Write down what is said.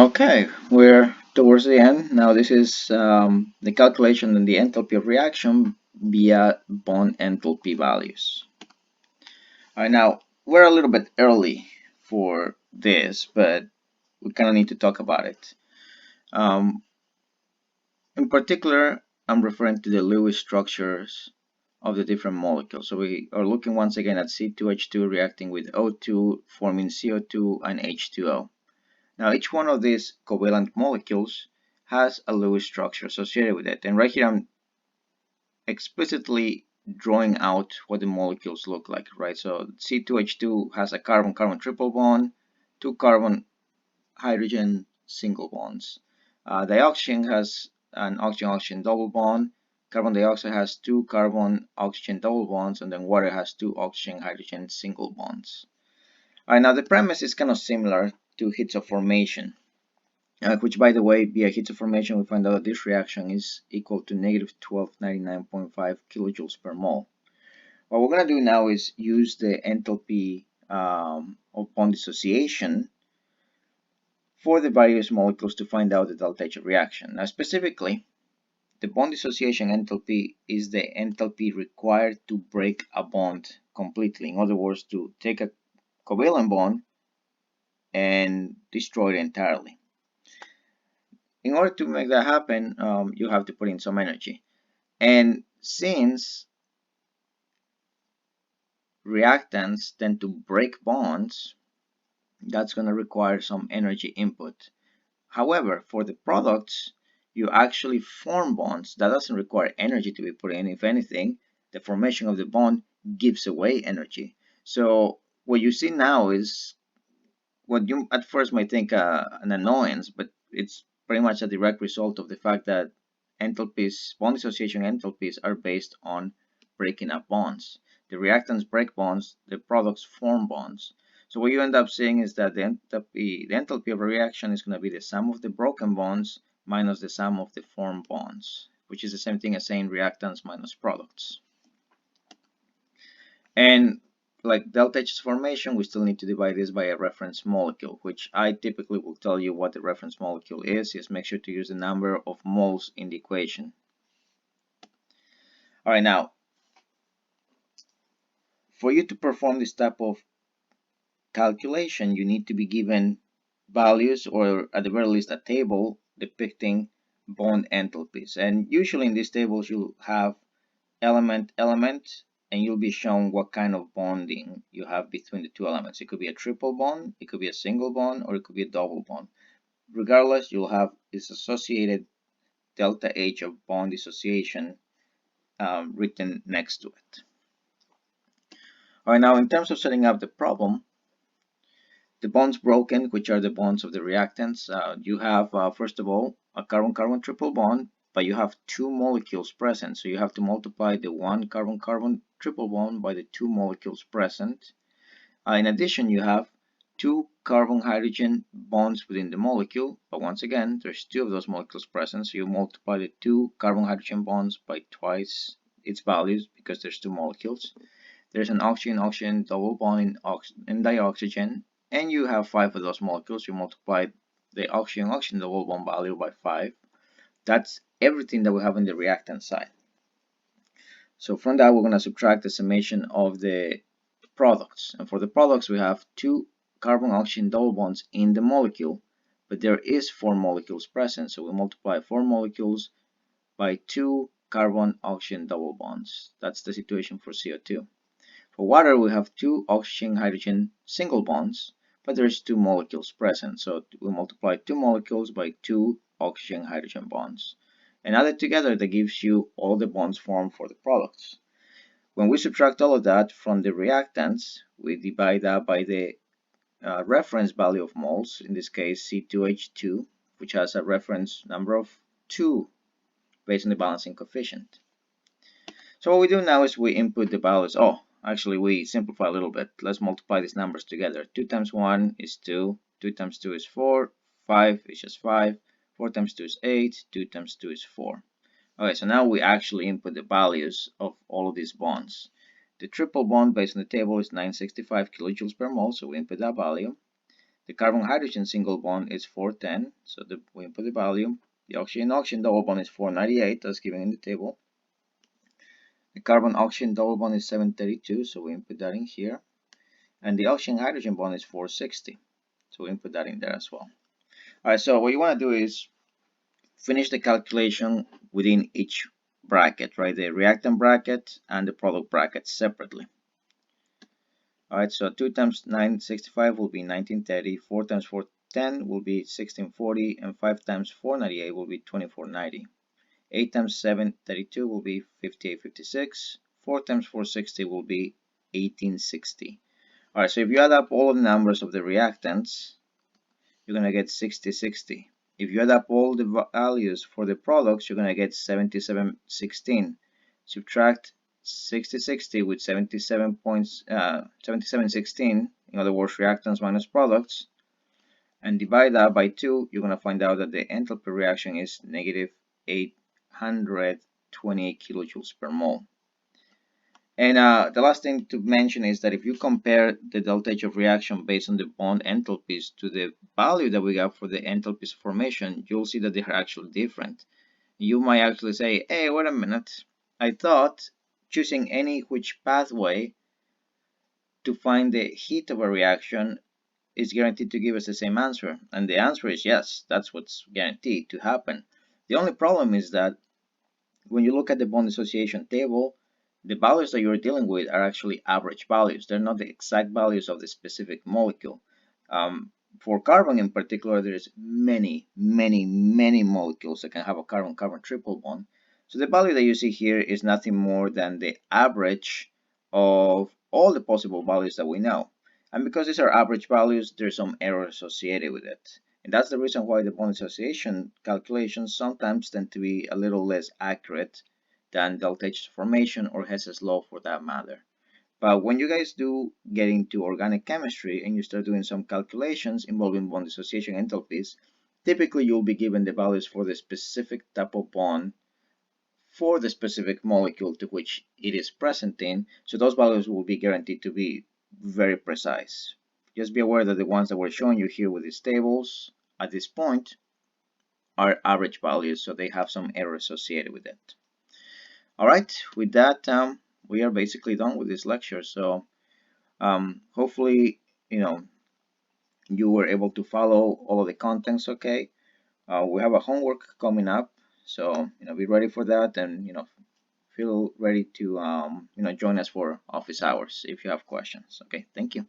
Okay, we're towards the end. Now this is the calculation and the enthalpy of reaction via bond enthalpy values. All right, now we're a little bit early for this, but we kind of need to talk about it. Um, in particular, I'm referring to the Lewis structures of the different molecules. So we are looking once again at C2H2 reacting with O2, forming CO2 and H2O. Now, each one of these covalent molecules has a Lewis structure associated with it. And right here, I'm explicitly drawing out what the molecules look like, right? So C2H2 has a carbon-carbon triple bond, two carbon-hydrogen single bonds. Dioxygen has an oxygen-oxygen double bond. Carbon dioxide has two carbon-oxygen double bonds, and then water has two oxygen-hydrogen single bonds. All right, now the premise is kind of similar to heats of formation. Which, by the way, via heats of formation, we find out that this reaction is equal to negative 1299.5 kilojoules per mole. What we're going to do now is use the enthalpy of bond dissociation for the various molecules to find out the delta H of reaction. Now, specifically, the bond dissociation enthalpy is the enthalpy required to break a bond completely. In other words, to take a covalent bond and destroy it entirely. In order to make that happen, you have to put in some energy. And since reactants tend to break bonds, that's going to require some energy input. However, for the products, you actually form bonds. That doesn't require energy to be put in. If anything, the formation of the bond gives away energy. So what you see now is what you at first might think an annoyance, but it's pretty much a direct result of the fact that enthalpies, bond dissociation enthalpies, are based on breaking up bonds. The reactants break bonds, the products form bonds. So what you end up seeing is that the enthalpy of a reaction is going to be the sum of the broken bonds minus the sum of the formed bonds, which is the same thing as saying reactants minus products. And like delta H formation, we still need to divide this by a reference molecule, which I typically will tell you what the reference molecule is. Just make sure to use the number of moles in the equation. All right, now, for you to perform this type of calculation, you need to be given values, or at the very least a table depicting bond enthalpies. And usually in these tables, you'll have element, and you'll be shown what kind of bonding you have between the two elements. It could be a triple bond, it could be a single bond, or it could be a double bond. Regardless, you'll have this associated delta H of bond dissociation written next to it. All right, now in terms of setting up the problem, the bonds broken, which are the bonds of the reactants, you have, first of all, a carbon-carbon triple bond, but you have two molecules present, so you have to multiply the one carbon-carbon triple bond by the two molecules present. In addition, you have two carbon-hydrogen bonds within the molecule, but once again, there's two of those molecules present, so you multiply the two carbon-hydrogen bonds by twice its values because there's two molecules. There's an oxygen-oxygen double bond in dioxygen, and you have 5 of those molecules. You multiply the oxygen-oxygen double bond value by 5. That's everything that we have in the reactant side. So from that, we're going to subtract the summation of the products. And for the products, we have 2 carbon-oxygen double bonds in the molecule, but there is 4 molecules present. So we multiply 4 molecules by 2 carbon-oxygen double bonds. That's the situation for CO2. For water, we have 2 oxygen-hydrogen single bonds, but there's 2 molecules present. So we multiply 2 molecules by 2 oxygen-hydrogen bonds. And added together, that gives you all the bonds formed for the products. When we subtract all of that from the reactants, we divide that by the reference value of moles, in this case C2H2, which has a reference number of 2 based on the balancing coefficient. So what we do now is we input the values. Oh, actually, we simplify a little bit. Let's multiply these numbers together. 2 times 1 is 2, 2 times 2 is 4, 5 is just 5, 4 times 2 is 8, 2 times 2 is 4. Okay, so now we actually input the values of all of these bonds. The triple bond based on the table is 965 kilojoules per mole, so we input that value. The carbon-hydrogen single bond is 410, so we input the value. The oxygen-oxygen double bond is 498, that's given in the table. The carbon-oxygen double bond is 732, so we input that in here. And the oxygen-hydrogen bond is 460, so we input that in there as well. Alright, so what you want to do is finish the calculation within each bracket, right? The reactant bracket and the product bracket separately. Alright, so 2 times 965 will be 1930, 4 times 410 will be 1640, and 5 times 498 will be 2490. 8 times 732 will be 5856, 4 times 460 will be 1860. Alright, so if you add up all of the numbers of the reactants, you're going to get 6060. If you add up all the values for the products, you're going to get 7716. Subtract 6060 with 7716, in other words, reactants minus products, and divide that by 2, you're going to find out that the enthalpy reaction is negative 828 kilojoules per mole. And the last thing to mention is that if you compare the delta H of reaction based on the bond enthalpies to the value that we got for the enthalpies formation, you'll see that they are actually different. You might actually say, hey, wait a minute, I thought choosing any which pathway to find the heat of a reaction is guaranteed to give us the same answer. And the answer is yes, that's what's guaranteed to happen. The only problem is that when you look at the bond dissociation table, the values that you're dealing with are actually average values. They're not the exact values of the specific molecule. For carbon in particular, there's many molecules that can have a carbon-carbon triple bond. So the value that you see here is nothing more than the average of all the possible values that we know. And because these are average values, there's some error associated with it. And that's the reason why the bond dissociation calculations sometimes tend to be a little less accurate than delta H formation or Hess's law for that matter. But when you guys do get into organic chemistry and you start doing some calculations involving bond dissociation enthalpies, typically you'll be given the values for the specific type of bond for the specific molecule to which it is present in, so those values will be guaranteed to be very precise. Just be aware that the ones that we're showing you here with these tables at this point are average values, so they have some error associated with it. Alright, with that, we are basically done with this lecture. So hopefully, you were able to follow all of the contents okay. We have a homework coming up, so be ready for that, and feel ready to join us for office hours if you have questions. Okay, thank you.